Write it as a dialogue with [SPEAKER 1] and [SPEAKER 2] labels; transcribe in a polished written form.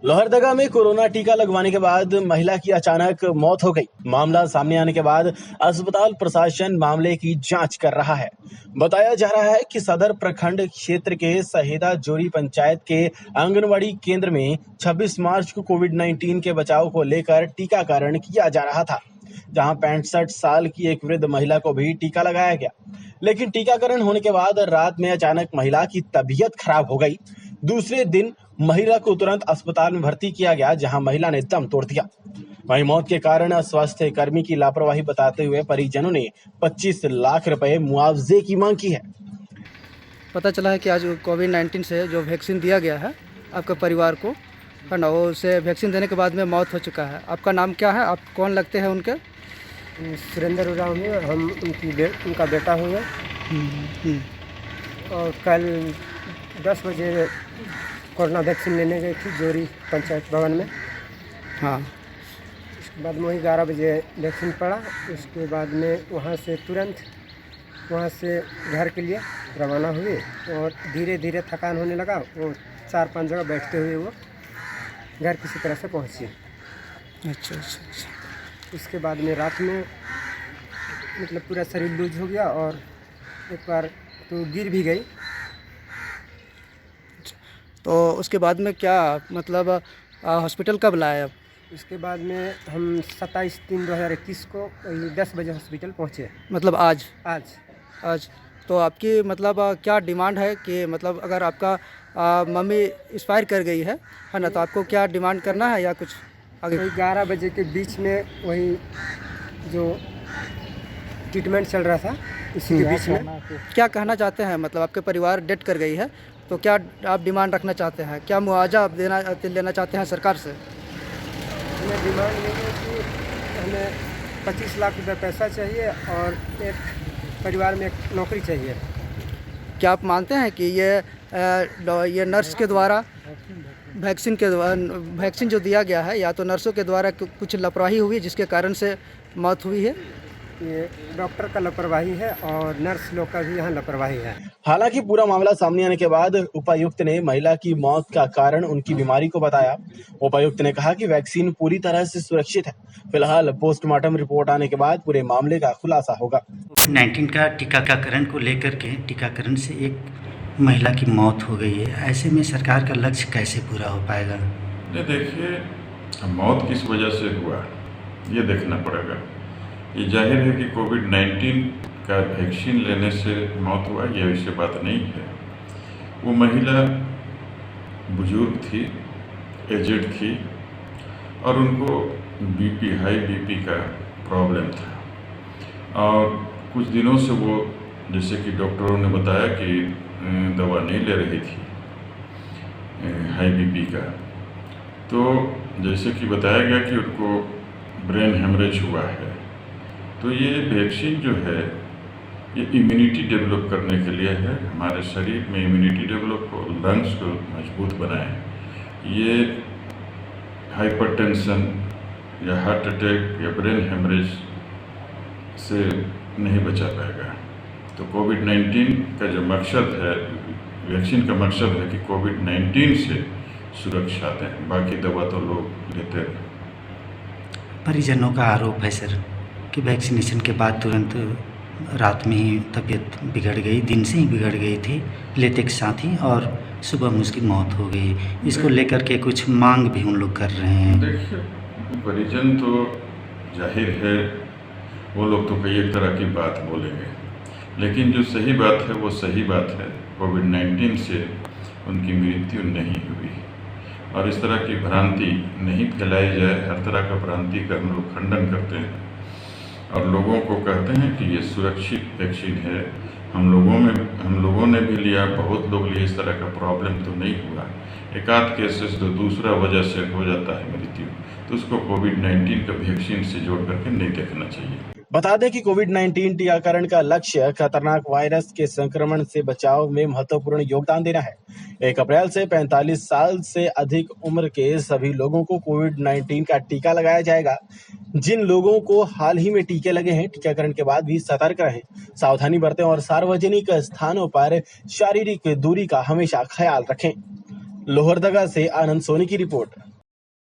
[SPEAKER 1] लोहरदगा में कोरोना टीका लगवाने के बाद महिला की अचानक मौत हो गई। मामला सामने आने के बाद अस्पताल प्रशासन मामले की जांच कर रहा है। बताया जा रहा है कि सदर प्रखंड क्षेत्र के सहेदा जोरी पंचायत के आंगनबाड़ी केंद्र में 26 मार्च को कोविड-19 के बचाव को लेकर टीकाकरण किया जा रहा था, जहां 65 साल की एक वृद्ध महिला को भी टीका लगाया गया। लेकिन टीकाकरण होने के बाद रात में अचानक महिला की तबीयत खराब हो गई। दूसरे दिन महिला को तुरंत अस्पताल में भर्ती किया गया, जहां महिला ने दम तोड़ दिया। वहीं मौत के कारण स्वास्थ्य कर्मी की लापरवाही बताते हुए परिजनों ने 25 लाख रुपए मुआवजे की मांग की है।
[SPEAKER 2] पता चला है कि आज कोविड-19 से जो वैक्सीन दिया गया है आपके परिवार को, है ना, वो उसे वैक्सीन देने के बाद में मौत हो चुका है। आपका नाम क्या है? आप कौन लगते हैं उनके?
[SPEAKER 3] सुरेंद्र उरांव है, हम उनका बेटा हुए। और कल 10 बजे कोरोना वैक्सीन लेने गई थी जोरी पंचायत भवन में।
[SPEAKER 2] हाँ।
[SPEAKER 3] उसके बाद में वही 11 बजे वैक्सीन पड़ा। उसके बाद में वहाँ से तुरंत वहाँ से घर के लिए रवाना हुए और धीरे धीरे थकान होने लगा। वो 4-5 जगह बैठते हुए वो घर किसी तरह से पहुँची।
[SPEAKER 2] अच्छा।
[SPEAKER 3] उसके बाद में रात में मतलब पूरा शरीर लूज हो गया और एक बार तो गिर भी गई।
[SPEAKER 2] तो उसके बाद में क्या मतलब हॉस्पिटल कब लाए अब?
[SPEAKER 3] उसके बाद में हम 27/3/2021 को वही 10 बजे हॉस्पिटल पहुँचे।
[SPEAKER 2] मतलब आज तो आपकी मतलब क्या डिमांड है कि मतलब अगर आपका मम्मी एक्सपायर कर गई है ना, तो आपको क्या डिमांड करना है या कुछ आगे?
[SPEAKER 3] वही 11 बजे के बीच में वही जो ट्रीटमेंट चल रहा था इसी के बीच में
[SPEAKER 2] क्या कहना चाहते हैं? मतलब आपके परिवार डेथ कर गई है तो क्या आप डिमांड रखना चाहते हैं? क्या मुआवजा आप लेना चाहते हैं सरकार से?
[SPEAKER 3] हमें डिमांड ये है कि हमें 25 लाख रुपये पैसा चाहिए और एक परिवार में एक नौकरी चाहिए।
[SPEAKER 2] क्या आप मानते हैं कि ये नर्स के द्वारा वैक्सीन जो दिया गया है, या तो नर्सों के द्वारा कुछ लापरवाही हुई जिसके कारण से मौत हुई है?
[SPEAKER 3] ये डॉक्टर का लापरवाही है और नर्स लोग का भी यहाँ लापरवाही है।
[SPEAKER 1] हालांकि पूरा मामला सामने आने के बाद उपायुक्त ने महिला की मौत का कारण उनकी बीमारी को बताया। उपायुक्त ने कहा कि वैक्सीन पूरी तरह से सुरक्षित है। फिलहाल पोस्टमार्टम रिपोर्ट आने के बाद पूरे मामले का खुलासा होगा।
[SPEAKER 4] कोविड-19 का टीकाकरण को लेकर के टीकाकरण से एक महिला की मौत हो गई है। ऐसे में सरकार का लक्ष्य कैसे पूरा हो पाएगा?
[SPEAKER 5] ये देखिए, मौत किस वजह से हुआ ये देखना पड़ेगा। ये जाहिर है कि कोविड-19 का वैक्सीन लेने से मौत हुआ, ये ऐसी बात नहीं है। वो महिला बुजुर्ग थी, एजेड थी और उनको हाई बीपी का प्रॉब्लम था और कुछ दिनों से वो, जैसे कि डॉक्टरों ने बताया कि दवा नहीं ले रही थी हाई बीपी का। तो जैसे कि बताया गया कि उनको ब्रेन हेमरेज हुआ है। तो ये वैक्सीन जो है ये इम्यूनिटी डेवलप करने के लिए है, हमारे शरीर में इम्यूनिटी डेवलप हो, लंग्स को मजबूत बनाए। ये हाइपरटेंशन या हार्ट अटैक या ब्रेन हेमरेज से नहीं बचा पाएगा। तो कोविड-19 का जो मकसद है, वैक्सीन का मकसद है कि कोविड-19 से सुरक्षा दें, बाकी दवा तो लोग लेते हैं।
[SPEAKER 4] परिजनों का आरोप है सर कि वैक्सीनेशन के बाद तुरंत रात में ही तबीयत बिगड़ गई, दिन से ही बिगड़ गई थी, लेते के साथ ही, और सुबह में उसकी मौत हो गई। इसको लेकर के कुछ मांग भी उन लोग कर रहे हैं।
[SPEAKER 5] देखिए, परिजन तो जाहिर है वो लोग तो कई एक तरह की बात बोलेंगे, लेकिन जो सही बात है वो सही बात है। कोविड-19 से उनकी मृत्यु नहीं हुई और इस तरह की भ्रांति नहीं फैलाई जाए। हर तरह का भ्रांति का हम लोग खंडन करते हैं और लोगों को कहते हैं कि ये सुरक्षित वैक्सीन है। हम लोगों ने भी लिया, बहुत लोग लिए, इस तरह का प्रॉब्लम तो नहीं हुआ। एक आध केसेस जो दूसरा वजह से हो जाता है मृत्यु, तो उसको कोविड-19 का वैक्सीन से जोड़ करके नहीं देखना चाहिए।
[SPEAKER 1] बता दें कि कोविड-19 टीकाकरण का लक्ष्य खतरनाक वायरस के संक्रमण से बचाव में महत्वपूर्ण योगदान देना है। 1 अप्रैल से 45 साल से अधिक उम्र के सभी लोगों को कोविड-19 का टीका लगाया जाएगा। जिन लोगों को हाल ही में टीके लगे हैं, टीकाकरण के बाद भी सतर्क रहें, सावधानी बरतें और सार्वजनिक स्थानों पर शारीरिक दूरी का हमेशा ख्याल रखें। लोहरदगा से आनंद सोनी की रिपोर्ट।